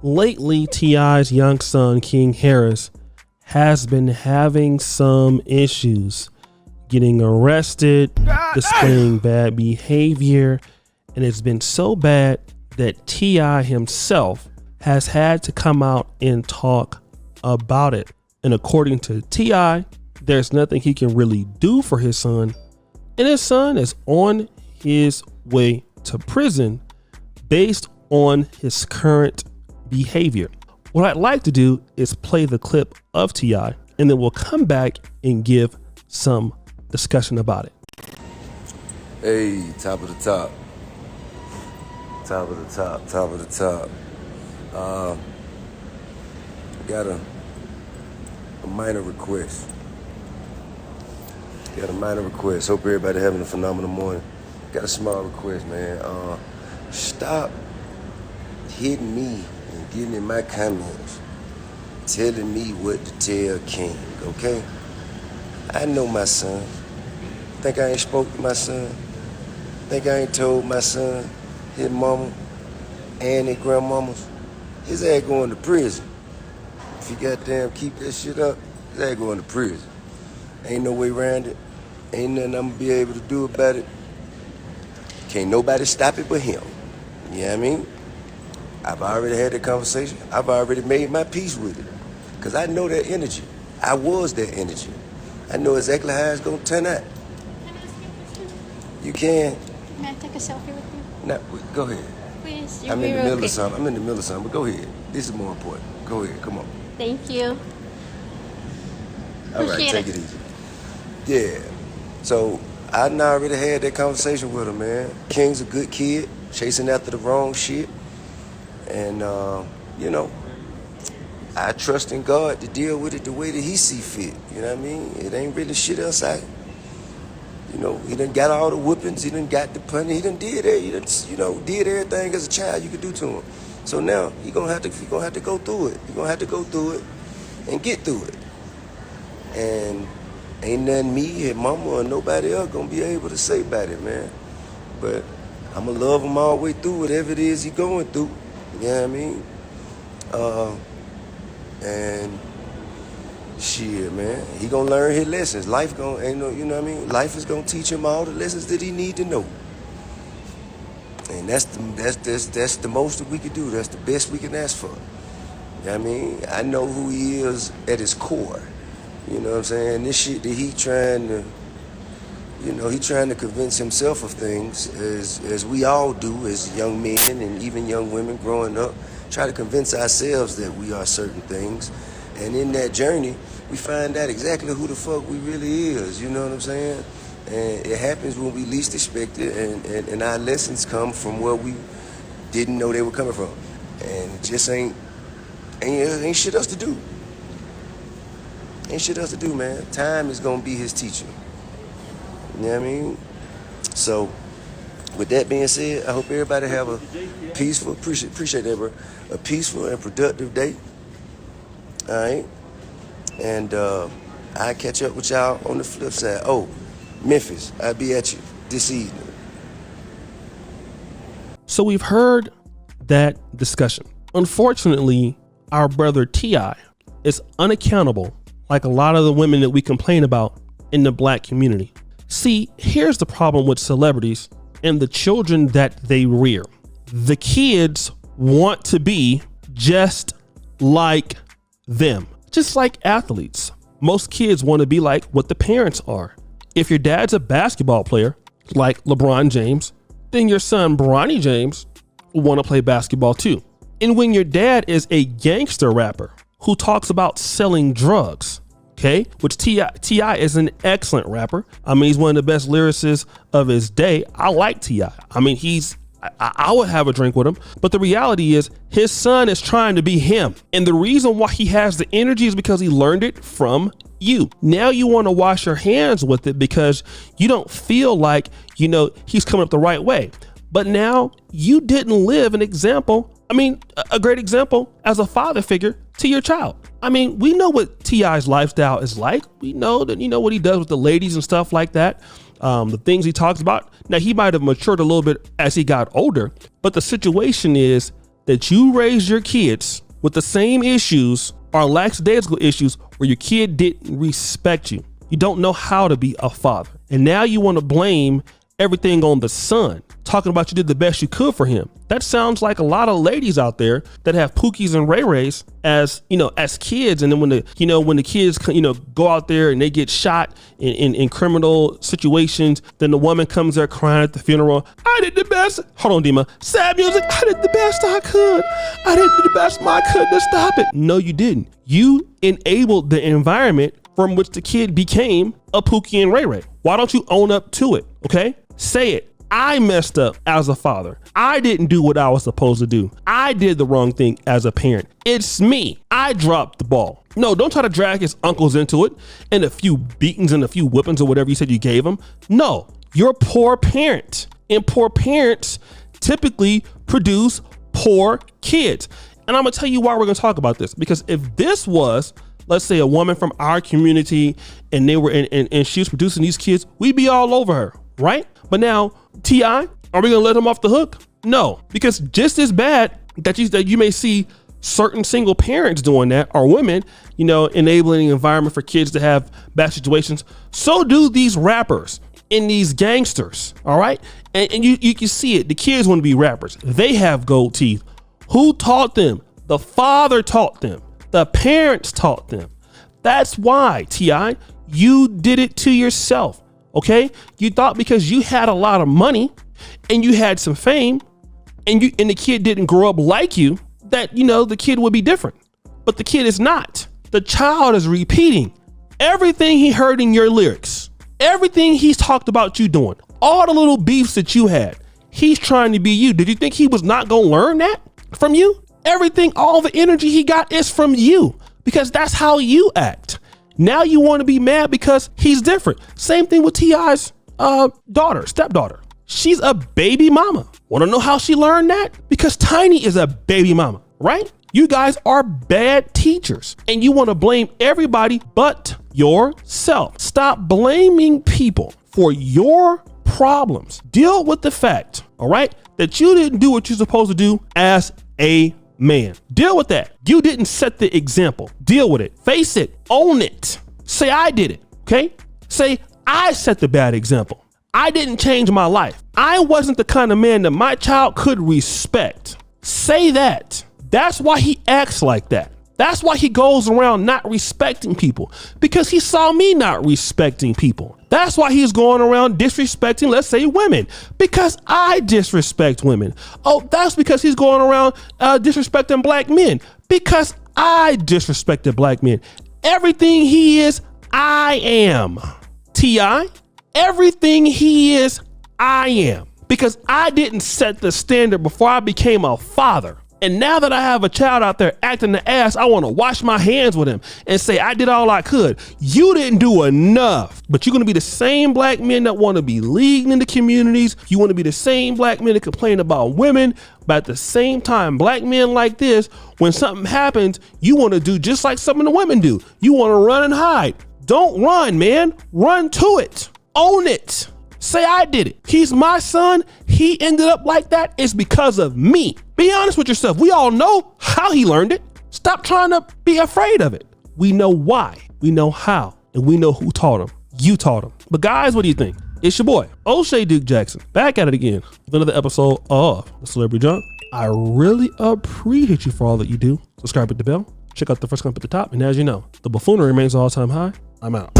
lately T.I.'s young son, King Harris, has been having some issues, getting arrested, displaying bad behavior, and it's been so bad that T.I. himself has had to come out and talk about it. And according to T.I., there's nothing he can really do for his son, and his son is on his way to prison based on his current behavior. What I'd like to do is play the clip of T.I., and then we'll come back and give some discussion about it. Hey, top of the top. Top of the top, top of the top. Got a minor request. Hope everybody having a phenomenal morning. Got a small request, man. Stop hitting me and getting in my comments, telling me what to tell King, okay? I know my son. Think I ain't spoke to my son? Think I ain't told my son, his mama, and his grandmamas, his ass going to prison. If you goddamn keep that shit up, his ass going to prison. Ain't no way around it. Ain't nothing I'm gonna be able to do about it. Can't nobody stop it but him. You know what I mean? I've already had that conversation. I've already made my peace with it. Because I know that energy. I was that energy. I know exactly how it's gonna turn out. Can I ask you a question? You can. May I take a selfie with you? No, go ahead. Please, I'm in the middle of something, but go ahead. This is more important. Go ahead, come on. Thank you. All right, take it easy. Yeah. So I done already had that conversation with him, man. King's a good kid, chasing after the wrong shit. And, you know, I trust in God to deal with it the way that he see fit. You know what I mean? It ain't really shit else out. You know, he done got all the whoopings, he done got the punishment, he done did it, he done, you know, did everything as a child you could do to him. So now he gonna have to go through it. He gonna have to go through it and get through it. And ain't nothing me, his mama, or nobody else gonna be able to say about it, man. But I'ma love him all the way through whatever it is he going through. You know what I mean? And shit, man, he gonna learn his lessons. Life gonna, you know what I mean? Life is gonna teach him all the lessons that he need to know. And that's the most that we could do. That's the best we can ask for. You know what I mean? I know who he is at his core. You know what I'm saying? This shit that he trying to, you know, he trying to convince himself of things, as we all do as young men and even young women growing up, try to convince ourselves that we are certain things. And in that journey, we find out exactly who the fuck we really is, you know what I'm saying? And it happens when we least expect it, and our lessons come from where we didn't know they were coming from. And it just ain't shit else to do. Ain't shit else to do, man. Time is gonna be his teacher. You know what I mean? So, with that being said, I hope everybody have a peaceful, appreciate that, bro, a peaceful and productive day. All right? And I'll catch up with y'all on the flip side. Oh, Memphis, I'll be at you this evening. So we've heard that discussion. Unfortunately, our brother T.I. is unaccountable, like a lot of the women that we complain about in the black community. See, here's the problem with celebrities and the children that they rear. The kids want to be just like them, just like athletes. Most kids want to be like what the parents are. If your dad's a basketball player, like LeBron James, then your son, Bronny James, will want to play basketball too. And when your dad is a gangster rapper who talks about selling drugs, okay, which T.I. is an excellent rapper. I mean, he's one of the best lyricists of his day. I like T.I. I mean, I would have a drink with him. But the reality is his son is trying to be him. And the reason why he has the energy is because he learned it from you. Now you want to wash your hands with it because you don't feel like, you know, he's coming up the right way. But now you didn't live an example. I mean, a great example as a father figure to your child. I mean, we know what T.I.'s lifestyle is like. We know that, you know, what he does with the ladies and stuff like that. The things he talks about. Now, he might have matured a little bit as he got older, but the situation is that you raised your kids with the same issues or lackadaisical issues where your kid didn't respect you. You don't know how to be a father. And now you want to blame everything on the son, talking about you did the best you could for him. That sounds like a lot of ladies out there that have Pookies and Ray Rays as, as kids. And then when the kids, go out there and they get shot in criminal situations, then the woman comes there crying at the funeral. I did the best. Hold on, Dima. Sad music. I did the best I could. I did the best I could to stop it. No, you didn't. You enabled the environment from which the kid became a Pookie and Ray Ray. Why don't you own up to it? Okay? Say it. I messed up as a father. I didn't do what I was supposed to do. I did the wrong thing as a parent. It's me. I dropped the ball. No, don't try to drag his uncles into it and a few beatings and a few whippings or whatever you said you gave him. No, you're a poor parent. And poor parents typically produce poor kids. And I'm going to tell you why we're going to talk about this. Because if this was, let's say, a woman from our community and they were and she was producing these kids, we'd be all over her, right? But now, T.I., are we going to let him off the hook? No, because just as bad that you may see certain single parents doing that, or women, enabling the environment for kids to have bad situations, so do these rappers and these gangsters, all right? And you can see it. The kids want to be rappers. They have gold teeth. Who taught them? The father taught them. The parents taught them. That's why, T.I., you did it to yourself. Okay, you thought because you had a lot of money and you had some fame and the kid didn't grow up like you, that the kid would be different. But the kid is not. The child is repeating everything he heard in your lyrics, everything he's talked about you doing, all the little beefs that you had. He's trying to be you. Did you think he was not gonna learn that from you? Everything, all the energy he got is from you, because that's how you act. Now you want to be mad because he's different. Same thing with T.I.'s stepdaughter. She's a baby mama. Want to know how she learned that? Because Tiny is a baby mama, right? You guys are bad teachers and you want to blame everybody but yourself. Stop blaming people for your problems. Deal with the fact, all right, that you didn't do what you're supposed to do as a man. Deal with that. You didn't set the example. Deal with it. Face it. Own it. Say I did it. Okay? Say I set the bad example. I didn't change my life. I wasn't the kind of man that my child could respect. Say that. That's why he acts like that. That's why he goes around not respecting people, because he saw me not respecting people. That's why he's going around disrespecting, let's say, women, because I disrespect women. Oh, that's because he's going around disrespecting black men, because I disrespected black men. Everything he is, I am. T.I., everything he is, I am. Because I didn't set the standard before I became a father. And now that I have a child out there acting the ass, I want to wash my hands with him and say, I did all I could. You didn't do enough. But you're going to be the same black men that want to be leading in the communities. You want to be the same black men that complain about women. But at the same time, black men like this, when something happens, you want to do just like some of the women do. You want to run and hide. Don't run, man. Run to it. Own it. Say I did it. He's my son. He ended up like that. It's because of me. Be honest with yourself. We all know how he learned it. Stop trying to be afraid of it. We know why. We know how. And we know who taught him. You taught him. But guys, what do you think? It's your boy, O'Shea Duke Jackson, back at it again with another episode of The Celebrity Junk. I really appreciate you for all that you do. Subscribe, hit the bell. Check out the first comment at the top. And as you know, the buffoonery remains all-time high. I'm out.